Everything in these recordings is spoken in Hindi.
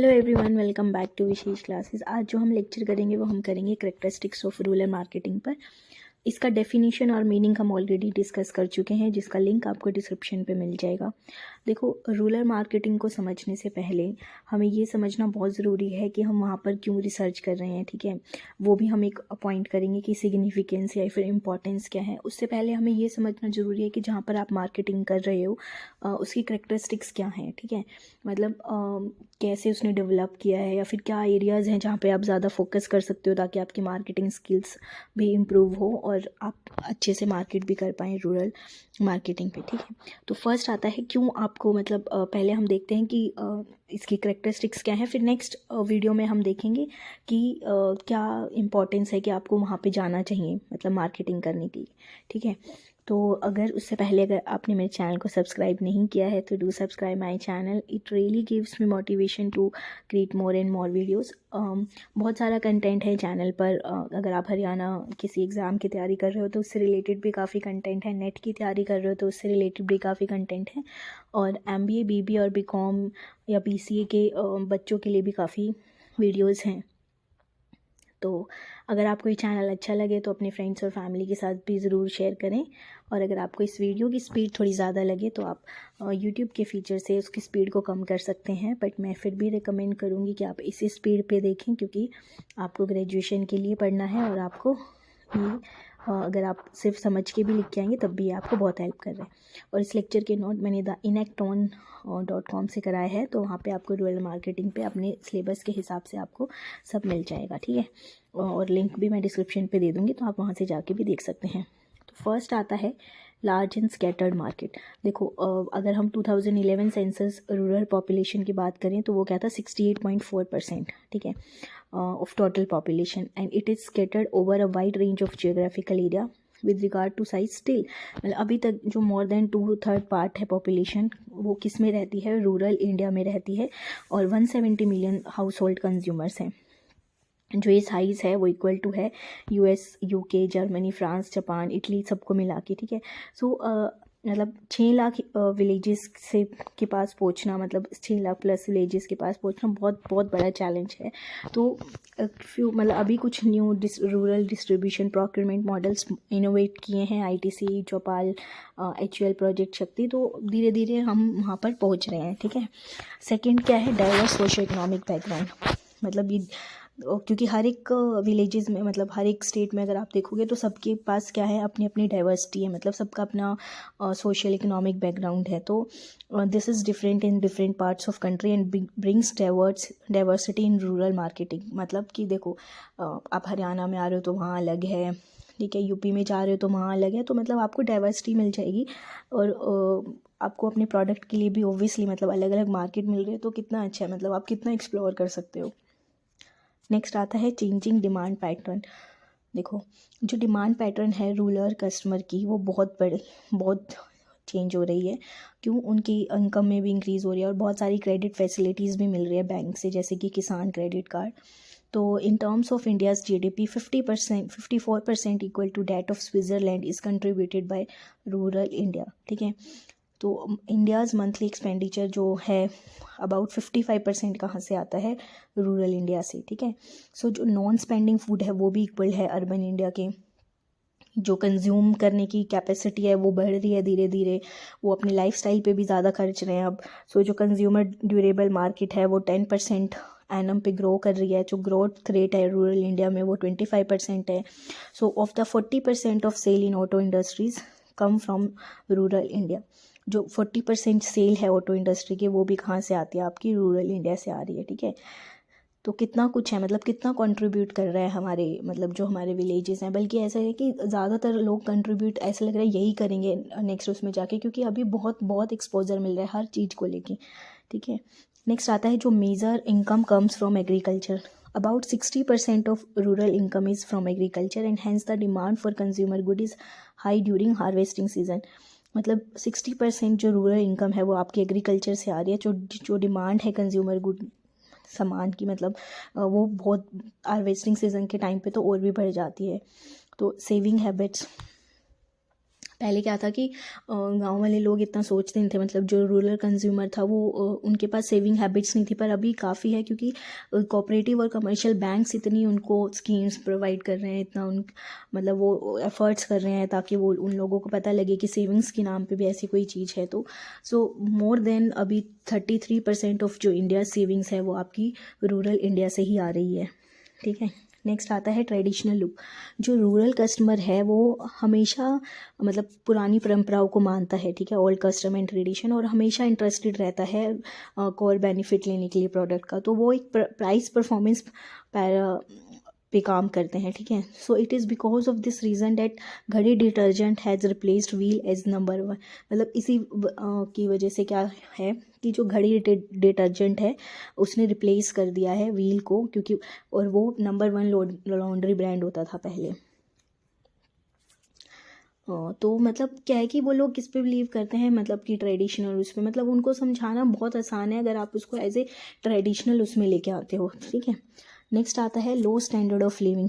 Hello everyone, welcome back to Vishesh classes. आज जो हम लेक्चर करेंगे वो हम करेंगे करेक्टरिस्टिक्स ऑफ रूरल मार्केटिंग पर। इसका डेफिनेशन और मीनिंग हम ऑलरेडी डिस्कस कर चुके हैं, जिसका लिंक आपको डिस्क्रिप्शन पे मिल जाएगा। देखो, रूरल मार्केटिंग को समझने से पहले हमें ये समझना बहुत ज़रूरी है कि हम वहाँ पर क्यों रिसर्च कर रहे हैं, ठीक है। वो भी हम एक पॉइंट करेंगे कि सिग्निफिकेंस या फिर इम्पोर्टेंस क्या है। उससे पहले हमें ये समझना ज़रूरी है कि जहाँ पर आप मार्केटिंग कर रहे हो उसकी करेक्टरिस्टिक्स क्या हैं, ठीक है। मतलब कैसे उसने डेवलप किया है या फिर क्या एरियाज़ हैं जहाँ पे आप ज़्यादा फोकस कर सकते हो ताकि आपकी मार्केटिंग स्किल्स भी इम्प्रूव हो और आप अच्छे से मार्केट भी कर पाएँ रूरल मार्केटिंग पे, ठीक है। तो फर्स्ट आता है क्यों आपको, मतलब पहले हम देखते हैं कि इसकी करेक्टरिस्टिक्स क्या है, फिर नेक्स्ट वीडियो में हम देखेंगे कि क्या इम्पोर्टेंस है कि आपको वहाँ पे जाना चाहिए, मतलब मार्केटिंग करने के लिए, ठीक है। तो अगर उससे पहले अगर आपने मेरे चैनल को सब्सक्राइब नहीं किया है तो do subscribe my channel. It really gives me motivation to create more and more videos. बहुत सारा कंटेंट है चैनल पर। अगर आप हरियाणा किसी एग्ज़ाम की तैयारी कर रहे हो तो उससे रिलेटेड भी काफ़ी कंटेंट है, नेट की तैयारी कर रहे हो तो उससे रिलेटेड भी काफ़ी कंटेंट है, और MBA BBA और BCom या BCA के बच्चों के लिए भी काफ़ी वीडियोज़ हैं। तो अगर आपको ये चैनल अच्छा लगे तो अपने फ्रेंड्स और फैमिली के साथ भी ज़रूर शेयर करें। और अगर आपको इस वीडियो की स्पीड थोड़ी ज़्यादा लगे तो आप यूट्यूब के फीचर से उसकी स्पीड को कम कर सकते हैं, बट मैं फिर भी रिकमेंड करूँगी कि आप इसी स्पीड पे देखें, क्योंकि आपको ग्रेजुएशन के लिए पढ़ना है और आपको ये अगर आप सिर्फ समझ के भी लिख के आएंगे तब भी आपको बहुत हेल्प कर रहे हैं। और इस लेक्चर के नोट मैंने theInacton.com से कराया है, तो वहाँ पे आपको रूरल मार्केटिंग पे अपने सिलेबस के हिसाब से आपको सब मिल जाएगा, ठीक है। और लिंक भी मैं डिस्क्रिप्शन पे दे दूँगी, तो आप वहाँ से जाके भी देख सकते हैं। तो फर्स्ट आता है लार्ज एंड स्कैटर्ड मार्केट। देखो, अगर हम 2011 सेंसस रूरल पॉपुलेशन की बात करें तो वो क्या था, 68.4%, ठीक है, of total population, and it is scattered over a wide range of geographical area with regard to size still. मतलब अभी तक जो मोर देन 2/3 पार्ट है पॉपुलेशन वो किस में रहती है, रूरल इंडिया में रहती है, और 170 मिलियन हाउस होल्ड कंज्यूमर्स हैं। जो ये साइज़ है वो इक्वल टू है US, UK, Germany, France, Japan, Italy सबको मिला के, ठीक है। सो मतलब 6 लाख विलेजेस से के पास पहुंचना, मतलब 6 लाख प्लस विलेजेस के पास पहुंचना बहुत बहुत बड़ा चैलेंज है। तो फ्यू मतलब अभी कुछ new rural distribution procurement models innovate किए हैं ITC, चौपाल, HUL प्रोजेक्ट शक्ति। तो धीरे धीरे हम वहाँ पर पहुँच रहे हैं, ठीक है। सेकेंड क्या है, डाइवर्स सोशो इकोनॉमिक बैकग्राउंड। मतलब ये क्योंकि हर एक विलेजेस में, मतलब हर एक स्टेट में अगर आप देखोगे तो सबके पास क्या है, अपनी अपनी डाइवर्सिटी है, मतलब सबका अपना सोशल इकोनॉमिक बैकग्राउंड है। तो this is different in different parts of country and brings diversity in rural marketing. मतलब कि देखो, आप हरियाणा में आ रहे हो तो वहाँ अलग है, ठीक है, यूपी में जा रहे हो तो वहाँ अलग है, तो मतलब आपको डाइवर्सिटी मिल जाएगी। और आपको अपने प्रोडक्ट के लिए भी ऑब्वियसली मतलब अलग अलग मार्केट मिल रही है, तो कितना अच्छा है, मतलब आप कितना एक्सप्लोर कर सकते हो। नेक्स्ट आता है चेंजिंग डिमांड पैटर्न। देखो, जो डिमांड पैटर्न है रूरल कस्टमर की वो बहुत चेंज हो रही है। क्यों, उनकी इनकम में भी इंक्रीज़ हो रही है और बहुत सारी क्रेडिट फैसिलिटीज़ भी मिल रही है बैंक से, जैसे कि किसान क्रेडिट कार्ड। तो in terms of India's GDP 54% equal to that of Switzerland is contributed by rural India, ठीक है। तो इंडियाज़ मंथली एक्सपेंडिचर जो है अबाउट 55% कहाँ से आता है, रूरल इंडिया से, ठीक है। सो जो नॉन स्पेंडिंग फूड है वो भी इक्वल है अर्बन इंडिया के। जो कंज्यूम करने की कैपेसिटी है वो बढ़ रही है धीरे धीरे, वो अपने लाइफस्टाइल पे भी ज़्यादा खर्च रहे हैं अब। सो जो कंज्यूमर ड्यूरेबल मार्केट है वो 10% एनम पे ग्रो कर रही है। जो ग्रोथ रेट है रूरल इंडिया में वो 25% है। So of the 40% of sale in auto industries come from rural India. जो 40% सेल है ऑटो इंडस्ट्री की वो भी कहाँ से आती है, आपकी रूरल इंडिया से आ रही है, ठीक है। तो कितना कुछ है, मतलब कितना कंट्रीब्यूट कर रहा है हमारे, मतलब जो हमारे विलेजेस हैं। बल्कि ऐसा है कि ज़्यादातर लोग कंट्रीब्यूट ऐसा लग रहा है यही करेंगे नेक्स्ट उसमें जाके, क्योंकि अभी बहुत बहुत एक्सपोजर मिल रहा है हर चीज़ को लेके, ठीक है। नेक्स्ट आता है जो major income comes from agriculture. About 60% of rural income is from agriculture and hence the demand for consumer good is high during harvesting season. मतलब 60% जो रूरल इनकम है वो आपकी एग्रीकल्चर से आ रही है। जो डिमांड है कंज्यूमर गुड सामान की, मतलब वो बहुत हार्वेस्टिंग सीजन के टाइम पे तो और भी बढ़ जाती है। तो सेविंग हैबिट्स, पहले क्या था कि गांव वाले लोग इतना सोचते नहीं थे, मतलब जो रूरल कंज्यूमर था वो उनके पास सेविंग हैबिट्स नहीं थी, पर अभी काफ़ी है क्योंकि कोऑपरेटिव और कमर्शियल बैंक्स इतनी उनको स्कीम्स प्रोवाइड कर रहे हैं, इतना उन मतलब वो एफर्ट्स कर रहे हैं ताकि वो उन लोगों को पता लगे कि सेविंग्स के नाम पे भी ऐसी कोई चीज़ है। तो सो मोर देन अभी 33% ऑफ जो इंडिया सेविंग्स है वो आपकी रूरल इंडिया से ही आ रही है। ठीक है, नेक्स्ट आता है ट्रेडिशनल लुक। जो रूरल कस्टमर है वो हमेशा मतलब पुरानी परंपराओं को मानता है, ठीक है, ओल्ड कस्टम एंड ट्रेडिशन, और हमेशा इंटरेस्टेड रहता है कोर बेनिफिट लेने के लिए प्रोडक्ट का। तो वो एक प्राइस परफॉर्मेंस पे काम करते हैं, ठीक है। So it is because of this reason that Ghadi detergent has replaced Wheel as number 1। मतलब इसी की वजह से क्या है कि जो घड़ी डिटर्जेंट है उसने रिप्लेस कर दिया है व्हील को, क्योंकि और वो नंबर 1 लॉन्ड्री ब्रांड होता था पहले। तो मतलब क्या है कि वो लोग किस पे बिलीव करते हैं, मतलब कि ट्रेडिशनल उस पर, मतलब उनको समझाना बहुत आसान है अगर आप उसको एज ए ट्रेडिशनल उसमें लेके आते हो, ठीक है। नेक्स्ट आता है लो स्टैंडर्ड ऑफ लिविंग।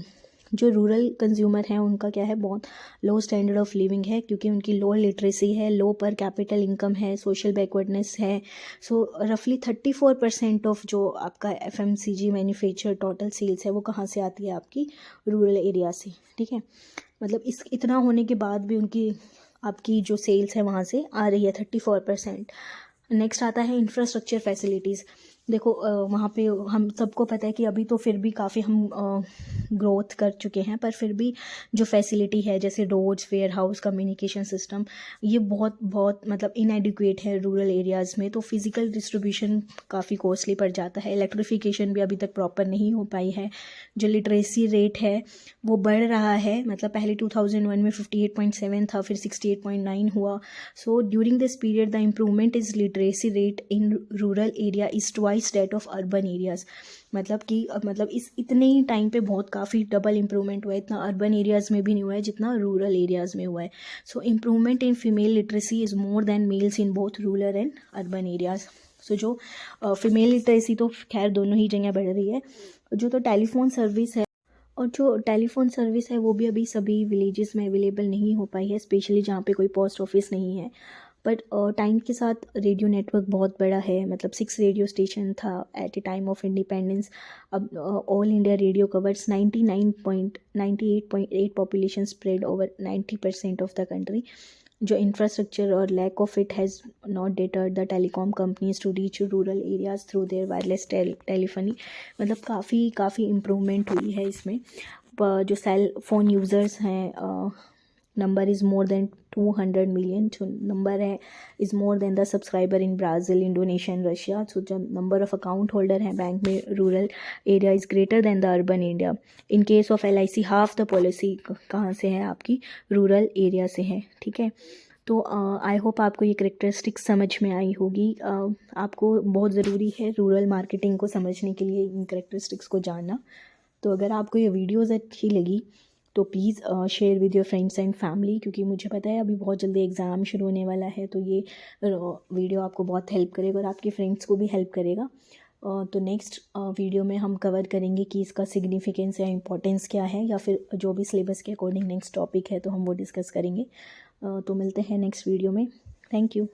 जो रूरल कंज्यूमर हैं उनका क्या है, बहुत लो स्टैंडर्ड ऑफ लिविंग है, क्योंकि उनकी लो लिटरेसी है, लो पर कैपिटल इनकम है, सोशल बैकवर्डनेस है। सो रफली 34% ऑफ जो आपका FMCG मैन्युफैक्चर टोटल सेल्स है वो कहाँ से आती है, आपकी रूरल एरिया से, ठीक है। मतलब इस इतना होने के बाद भी उनकी आपकी जो सेल्स है वहाँ से आ रही है 34%। नेक्स्ट आता है इंफ्रास्ट्रक्चर फैसिलिटीज़। देखो वहाँ पे हम सबको पता है कि अभी तो फिर भी काफ़ी हम ग्रोथ कर चुके हैं, पर फिर भी जो फैसिलिटी है जैसे roads, warehouse, communication system, ये बहुत बहुत मतलब इनएडिक्वेट है रूरल एरियाज़ में। तो फिज़िकल डिस्ट्रीब्यूशन काफ़ी कॉस्टली पड़ जाता है। इलेक्ट्रिफिकेशन भी अभी तक प्रॉपर नहीं हो पाई है। जो लिटरेसी रेट है वो बढ़ रहा है, मतलब पहले 2001 में 58.7 था, फिर 68.9 हुआ। So during this period the improvement is literacy rate in rural area is twice that of urban areas. मतलब कि मतलब इस इतने ही टाइम पे बहुत काफ़ी डबल इम्प्रूवमेंट हुआ है। इतना अर्बन एरियाज़ में भी नहीं हुआ है जितना रूरल एरियाज़ में हुआ है। So improvement in female literacy is more than males in both rural and urban areas. So जो फीमेल लिटरेसी तो खैर दोनों ही जगह बढ़ रही है। जो तो टेलीफोन सर्विस है, और जो टेलीफोन सर्विस है वो भी अभी सभी विलेजेस में अवेलेबल नहीं हो पाई है, स्पेशली जहाँ पे कोई पोस्ट ऑफिस नहीं है। बट टाइम के साथ रेडियो नेटवर्क बहुत बड़ा है, मतलब 6 रेडियो स्टेशन था at a time of independence. अब All India Radio covers 98.8 population spread over 90% of the country. जो इंफ्रास्ट्रक्चर और lack of it has not deterred the telecom companies to reach rural areas through their wireless telephony. मतलब काफ़ी इम्प्रूवमेंट हुई है इसमें। जो सेल फ़ोन यूज़र्स हैं number is more than 200 million. जो नंबर है is more than the subscriber in Brazil, Indonesia and Russia. So जो नंबर ऑफ अकाउंट होल्डर हैं बैंक में rural area is greater than the urban India. In case of LIC half the policy कहाँ से है, आपकी रूरल एरिया से है, ठीक है। तो आई होप आपको ये करेक्टरिस्टिक्स समझ में आई होगी। आपको बहुत ज़रूरी है रूरल मार्केटिंग को समझने के लिए इन करेक्टरिस्टिक्स को जानना। तो अगर आपको ये वीडियोज़ अच्छी लगी तो please share with your friends and family, क्योंकि मुझे पता है अभी बहुत जल्दी एग्ज़ाम शुरू होने वाला है, तो ये वीडियो आपको बहुत हेल्प करेगा और आपके फ्रेंड्स को भी हेल्प करेगा। तो नेक्स्ट वीडियो में हम कवर करेंगे कि इसका सिग्निफिकेंस या इंपॉर्टेंस क्या है, या फिर जो भी सिलेबस के अकॉर्डिंग नेक्स्ट टॉपिक है तो हम वो डिस्कस करेंगे। तो मिलते हैं नेक्स्ट वीडियो में। Thank you.